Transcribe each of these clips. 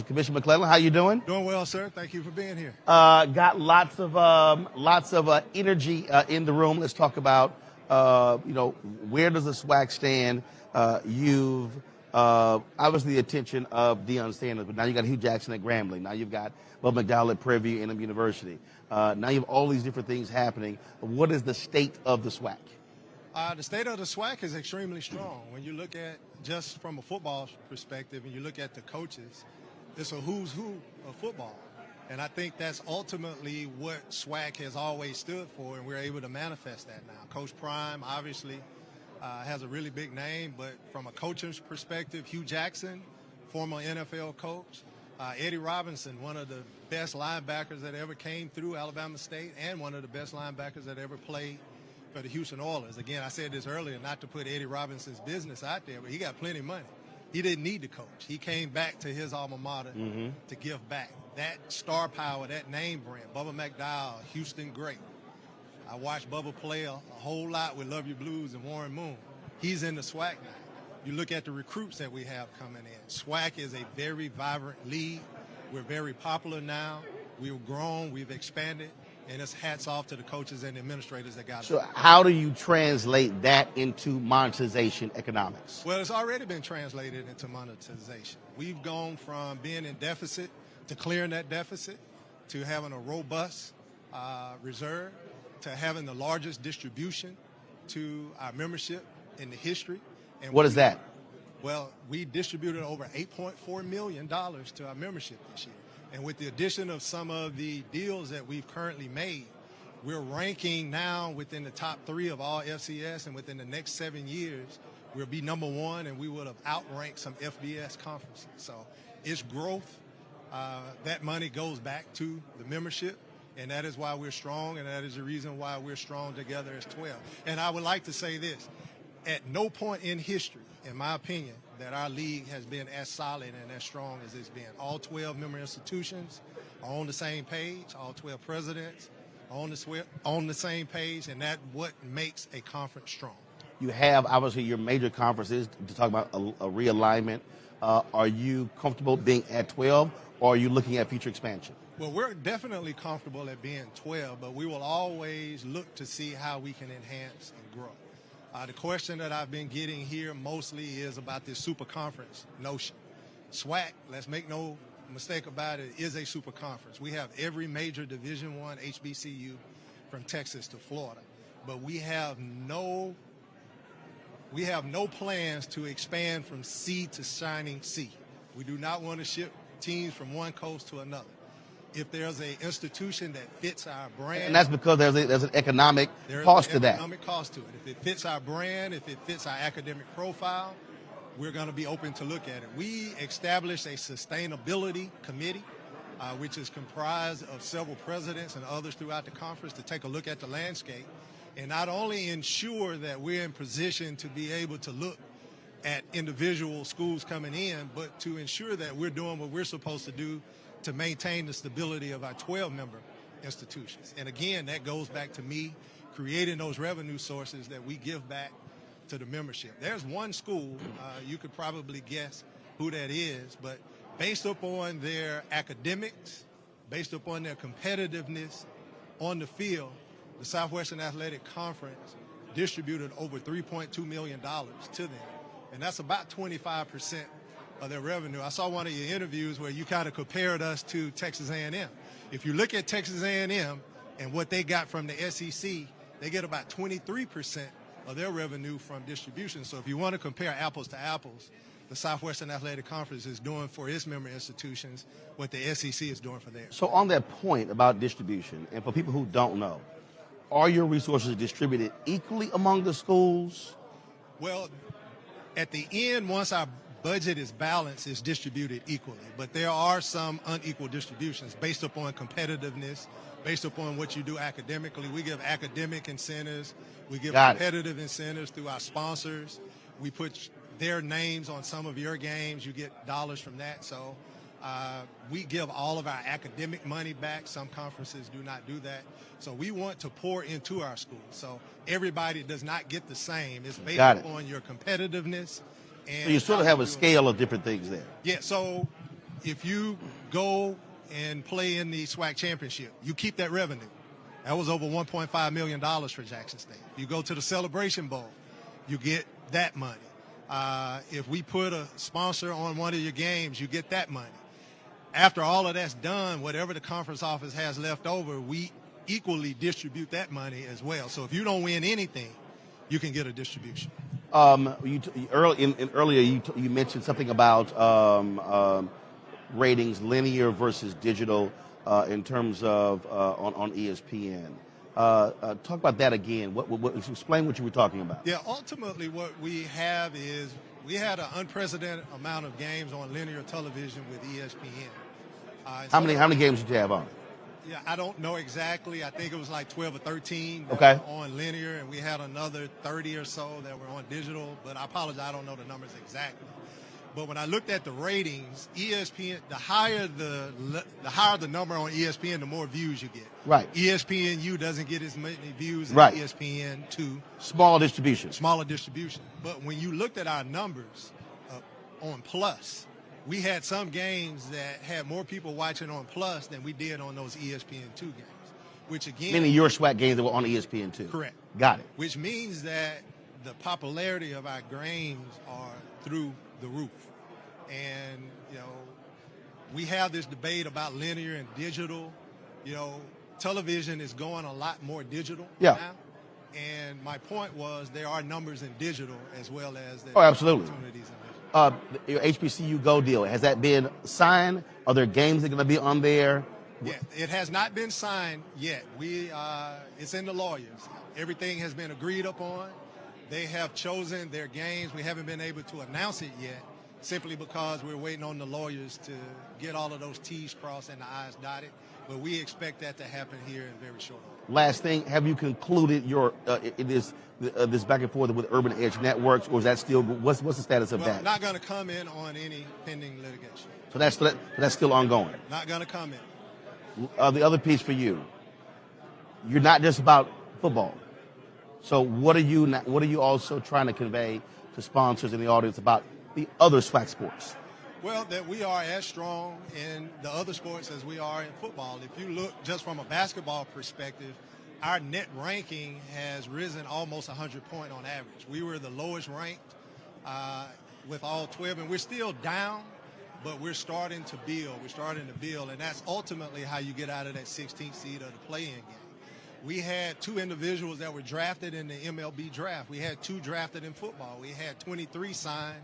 Commissioner McClelland, how you doing? Doing well, sir. Thank you for being here. Got lots of energy in the room. Let's talk about where does the SWAC stand? You've obviously the attention of Deion Sanders, but now you got Hugh Jackson at Grambling. Now you've got Bob McDowell at Prairie View A&M University. Now you have all these different things happening. What is the state of the SWAC? The state of the SWAC is extremely strong. When you look at just from a football perspective and you look at the coaches, it's a who's who of football. And I think that's ultimately what SWAC has always stood for, and we're able to manifest that now. Coach Prime obviously has a really big name, but from a coach's perspective, Hugh Jackson, former NFL coach, Eddie Robinson, one of the best linebackers that ever came through Alabama State and one of the best linebackers that ever played for the Houston Oilers. Again, I said this earlier, not to put Eddie Robinson's business out there, but he got plenty of money. He didn't need to coach. He came back to his alma mater to give back. That star power, that name brand, Bubba McDowell, Houston great. I watched Bubba play a whole lot with Love Your Blues and Warren Moon. He's in the SWAC now. You look at the recruits that we have coming in. SWAC is a very vibrant league. We're very popular now. We've grown, we've expanded, and it's hats off to the coaches and the administrators that got it. So how do you translate that into monetization economics? Well, it's already been translated into monetization. We've gone from being in deficit to clearing that deficit, to having a robust reserve, to having the largest distribution to our membership in the history. And what is that? Well, we distributed over $8.4 million to our membership this year. And with the addition of some of the deals that we've currently made, we're ranking now within the top 3 of all FCS, and within the next 7 years, we'll be number 1, and we would have outranked some FBS conferences. So it's growth. That money goes back to the membership, and that is why we're strong, and that is the reason why we're strong together as 12. And I would like to say this. At no point in history, in my opinion, that our league has been as solid and as strong as it's been. All 12 member institutions are on the same page. All 12 presidents are on the same page, and that's what makes a conference strong. You have, obviously, your major conferences to talk about a realignment. Are you comfortable being at 12, or are you looking at future expansion? Well, we're definitely comfortable at being 12, but we will always look to see how we can enhance and grow. The question that I've been getting here mostly is about this super conference notion. SWAC, let's make no mistake about it, is a super conference. We have every major Division I HBCU from Texas to Florida, but we have no plans to expand from sea to shining sea. We do not want to ship teams from one coast to another. If there's an institution that fits our brand. And that's because there's an economic cost to that. There's an economic cost to it. If it fits our brand, if it fits our academic profile, we're going to be open to look at it. We established a sustainability committee, which is comprised of several presidents and others throughout the conference, to take a look at the landscape and not only ensure that we're in position to be able to look at individual schools coming in, but to ensure that we're doing what we're supposed to do to maintain the stability of our 12-member institutions. And again, that goes back to me creating those revenue sources that we give back to the membership. There's one school, you could probably guess who that is, but based upon their academics, based upon their competitiveness on the field, the Southwestern Athletic Conference distributed over $3.2 million to them. And that's about 25% of their revenue. I saw one of your interviews where you kind of compared us to Texas A&M. If you look at Texas A&M and what they got from the SEC, they get about 23% of their revenue from distribution. So if you want to compare apples to apples, the Southwestern Athletic Conference is doing for its member institutions what the SEC is doing for theirs. So on that point about distribution, and for people who don't know, are your resources distributed equally among the schools? Well, at the end, once our budget is balanced, it's distributed equally. But there are some unequal distributions based upon competitiveness, based upon what you do academically. We give academic incentives. We give competitive incentives through our sponsors. We put their names on some of your games. You get dollars from that. So we give all of our academic money back. Some conferences do not do that. So we want to pour into our schools. So everybody does not get the same. It's based upon your competitiveness. And so you sort of have a scale of different things there. Yeah, so if you go and play in the SWAC championship, you keep that revenue. That was over $1.5 million for Jackson State. You go to the Celebration Bowl, you get that money. If we put a sponsor on one of your games, you get that money. After all of that's done, whatever the conference office has left over, we equally distribute that money as well. So if you don't win anything, you can get a distribution. Earlier you mentioned something about ratings, linear versus digital, in terms of on ESPN. Talk about that again. Explain what you were talking about. Yeah, ultimately what we have is we had an unprecedented amount of games on linear television with ESPN. How many games did you have on? Yeah, I don't know exactly. I think it was like 12 or 13 that were on linear, and we had another 30 or so that were on digital. But I apologize, I don't know the numbers exactly. But when I looked at the ratings, ESPN, the higher the number on ESPN, the more views you get. Right. ESPNU doesn't get as many views as ESPN2. Smaller distribution. Smaller distribution. But when you looked at our numbers on Plus, we had some games that had more people watching on Plus than we did on those ESPN2 games, which again... Meaning your SWAC games that were on ESPN2. Correct. Got it. Which means that the popularity of our games are through the roof. And, you know, we have this debate about linear and digital. You know, television is going a lot more digital now. And my point was there are numbers in digital as well as there are opportunities in digital. Your HBCU Go deal, has that been signed? Are there games that are going to be on there? Yeah, it has not been signed yet. It's in the lawyers. Everything has been agreed upon. They have chosen their games. We haven't been able to announce it yet, simply because we're waiting on the lawyers to get all of those T's crossed and the I's dotted. But we expect that to happen here in very short order. Last thing, have you concluded your this back and forth with Urban Edge Networks, or is that still what's the status of that? I'm not going to comment on any pending litigation. So that's still ongoing. Not going to comment. The other piece for you, you're not just about football. So what are you also trying to convey to sponsors in the audience about the other SWAC sports? Well, that we are as strong in the other sports as we are in football. If you look just from a basketball perspective, our net ranking has risen almost 100 points on average. We were the lowest ranked with all 12, and we're still down, but we're starting to build. And that's ultimately how you get out of that 16th seed of the play-in game. We had 2 individuals that were drafted in the MLB draft. We had 2 drafted in football. We had 23 signed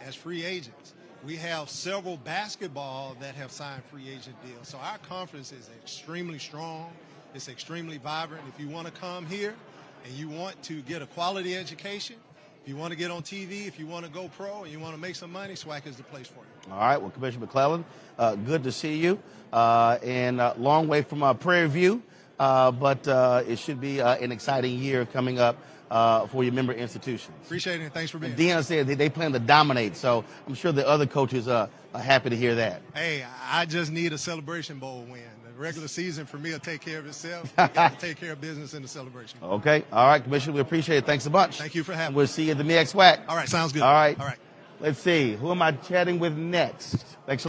as free agents. We have several basketball that have signed free agent deals. So our conference is extremely strong. It's extremely vibrant. If you want to come here and you want to get a quality education, if you want to get on TV, if you want to go pro, and you want to make some money, SWAC is the place for you. All right. Well, Commissioner McClelland, good to see you. And long way from Prairie View, but it should be an exciting year coming up for your member institutions. Appreciate it. Thanks for being here. Deanna said they plan to dominate, so I'm sure the other coaches are happy to hear that. Hey, I just need a Celebration Bowl win. The regular season for me will take care of itself. We got to take care of business in the Celebration Bowl. Okay. All right, Commissioner, we appreciate it. Thanks a bunch. Thank you for having me. We'll see you at the MEX SWAC. All right, sounds good. All right. All right. Let's see. Who am I chatting with next? Thanks.